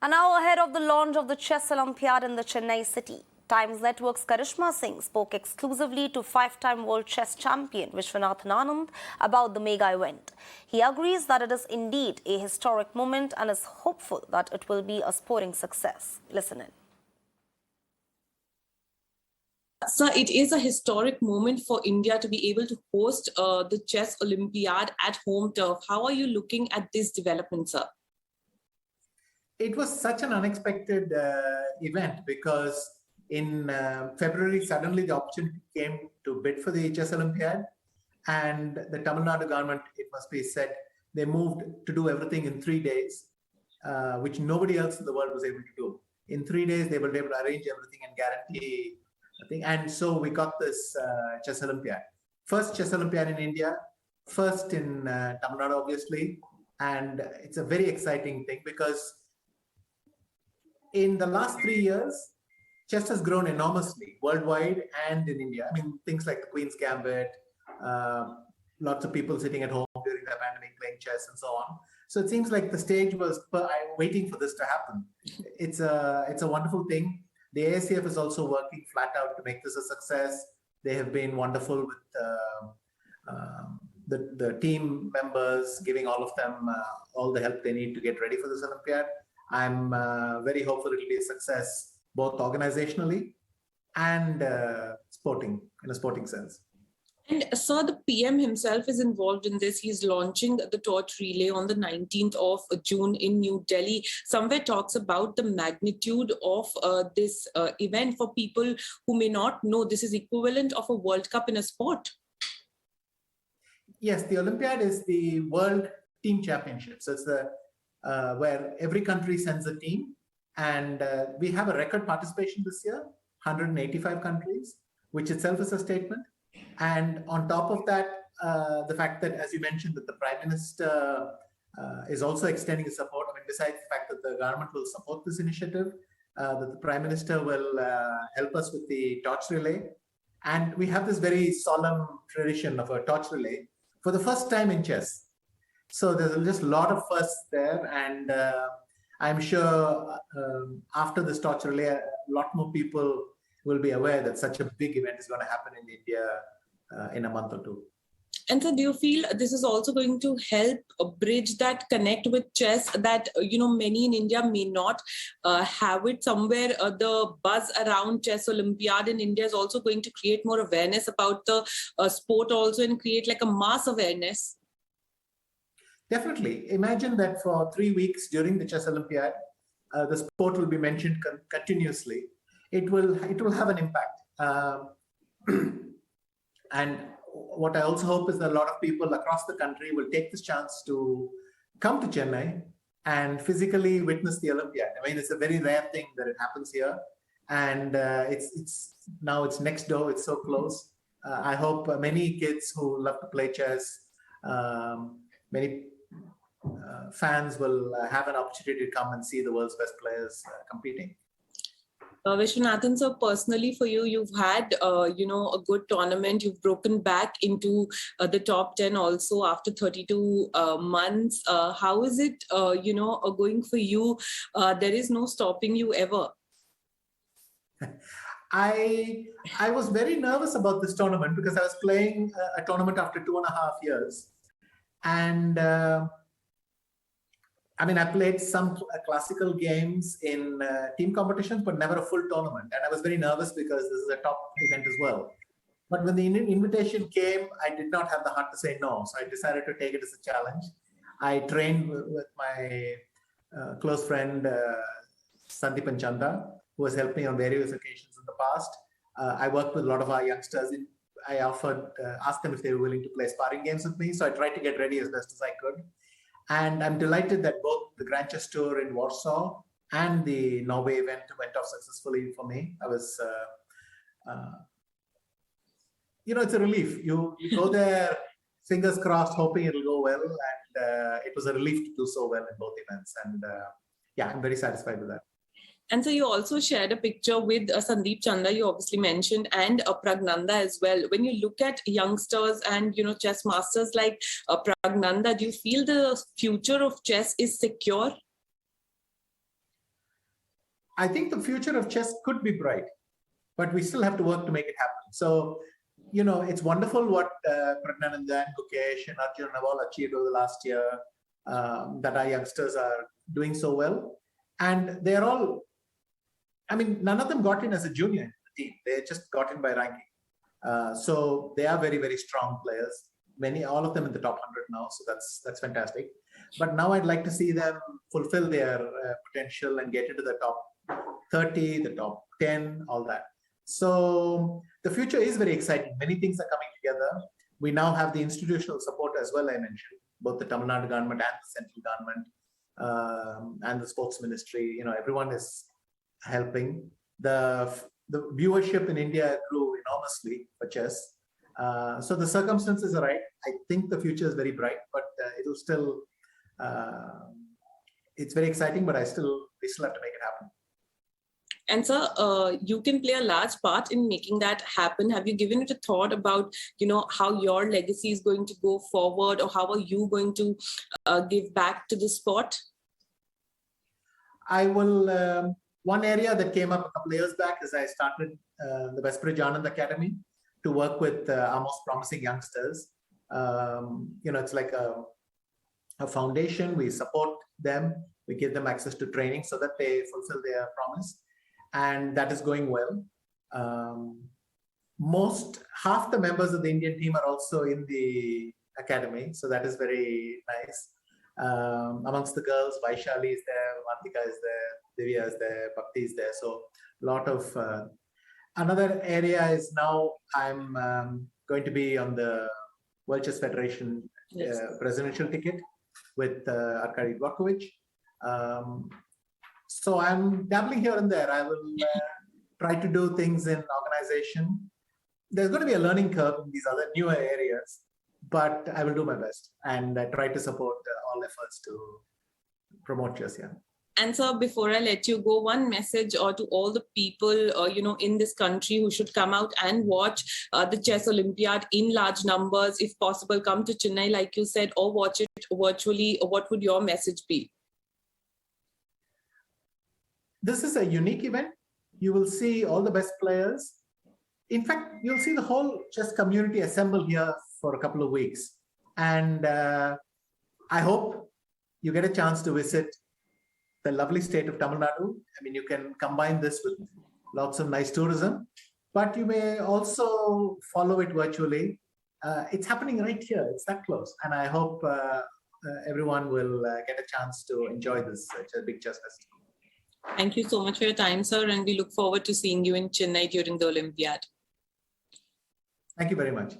And now ahead of the launch of the Chess Olympiad in the Chennai city, Times Network's Karishma Singh spoke exclusively to five-time world chess champion Viswanathan Anand about the mega event. He agrees that it is indeed a historic moment and is hopeful that it will be a sporting success. Listen in. Sir, it is a historic moment for India to be able to host the Chess Olympiad at home turf. How are you looking at this development, sir? It was such an unexpected event because in February, suddenly the opportunity came to bid for the Chess Olympiad, and the Tamil Nadu government, it must be said, they moved to do everything in 3 days, which nobody else in the world was able to do. In 3 days, they were able to arrange everything and guarantee thing. And so we got this Chess Olympiad. First Chess Olympiad in India, first in Tamil Nadu, obviously. And it's a very exciting thing because in the last 3 years, chess has grown enormously worldwide and in India. I mean, things like the Queen's Gambit, lots of people sitting at home during the pandemic playing chess and so on. So it seems like the stage was waiting for this to happen. It's a wonderful thing. The ASCF is also working flat out to make this a success. They have been wonderful with the team members, giving all of them all the help they need to get ready for this Olympiad. I'm very hopeful it will be a success, both organizationally and sporting, in a sporting sense. And sir, the PM himself is involved in this. He's launching the torch relay on the 19th of June in New Delhi. Somewhere talks about the magnitude of this event for people who may not know. This is equivalent of a World Cup in a sport. Yes, the Olympiad is the World Team Championship. So it's the where every country sends a team, and we have a record participation this year, 185 countries, which itself is a statement. And on top of that, the fact that, as you mentioned, that the Prime Minister is also extending his support. I mean, besides the fact that the government will support this initiative, that the Prime Minister will help us with the torch relay. And we have this very solemn tradition of a torch relay for the first time in chess. So there's just a lot of firsts there. And I'm sure after this torch relay, a lot more people will be aware that such a big event is going to happen in India in a month or two. And so do you feel this is also going to help bridge that connect with chess that, many in India may not have it somewhere? The buzz around Chess Olympiad in India is also going to create more awareness about the sport also and create like a mass awareness. Definitely. Imagine that for 3 weeks during the Chess Olympiad, the sport will be mentioned continuously. It will have an impact. And what I also hope is that a lot of people across the country will take this chance to come to Chennai and physically witness the Olympiad. I mean, it's a very rare thing that it happens here. And now it's next door, it's so close. I hope many kids who love to play chess, many fans will have an opportunity to come and see the world's best players competing. Viswanathan, so personally for you, you've had, a good tournament. You've broken back into the top 10 also after 32 months. How is it, going for you? There is no stopping you ever. I was very nervous about this tournament because I was playing a tournament after 2.5 years. And I played some classical games in team competitions, but never a full tournament. And I was very nervous because this is a top event as well. But when the invitation came, I did not have the heart to say no. So I decided to take it as a challenge. I trained with my close friend, Sandeepan Chanda, who has helped me on various occasions in the past. I worked with a lot of our youngsters. I asked them if they were willing to play sparring games with me. So I tried to get ready as best as I could. And I'm delighted that both the Grand Chess Tour in Warsaw and the Norway event went off successfully for me. I was, it's a relief. You go there, fingers crossed, hoping it'll go well. And it was a relief to do so well in both events. And I'm very satisfied with that. And so you also shared a picture with Sandeep Chanda, you obviously mentioned, and Praggnanandhaa as well. When you look at youngsters and, chess masters like Praggnanandhaa, do you feel the future of chess is secure? I think the future of chess could be bright, but we still have to work to make it happen. So, it's wonderful what Praggnanandhaa and Gukesh and Arjun have all achieved over the last year, that our youngsters are doing so well. And they're all, none of them got in as a junior in the team. They just got in by ranking. So they are very, very strong players. All of them in the top 100 now. So that's fantastic. But now I'd like to see them fulfill their potential and get into the top 30, the top 10, all that. So the future is very exciting. Many things are coming together. We now have the institutional support as well, I mentioned, both the Tamil Nadu government and the central government, and the sports ministry. Everyone is helping. The viewership in India grew enormously for chess. So the circumstances are right. I think the future is very bright, but it'll still, it's very exciting, but we still have to make it happen. And sir, you can play a large part in making that happen. Have you given it a thought about, how your legacy is going to go forward, or how are you going to give back to the sport? I will. One area that came up a couple of years back is I started the Viswanathan Anand Academy to work with our most promising youngsters. It's like a foundation. We support them. We give them access to training so that they fulfill their promise. And that is going well. Half the members of the Indian team are also in the academy. So that is very nice. Amongst the girls, Vaishali is there, Vantika is there, Divya is there, Bhakti is there. So a lot of... another area is now I'm going to be on the World Chess Federation presidential ticket with Arkady Dvorkovich. So I'm dabbling here and there. I will try to do things in organization. There's going to be a learning curve in these other newer areas, but I will do my best and try to support all efforts to promote chess. Yeah. And sir, before I let you go, one message to all the people, in this country who should come out and watch the Chess Olympiad in large numbers, if possible, come to Chennai, like you said, or watch it virtually. What would your message be? This is a unique event. You will see all the best players. In fact, you'll see the whole chess community assemble here for a couple of weeks. And I hope you get a chance to visit the lovely state of Tamil Nadu. You can combine this with lots of nice tourism, but you may also follow it virtually. It's happening right here. It's that close. And I hope everyone will get a chance to enjoy this big chess festival. Thank you so much for your time, sir. And we look forward to seeing you in Chennai during the Olympiad. Thank you very much.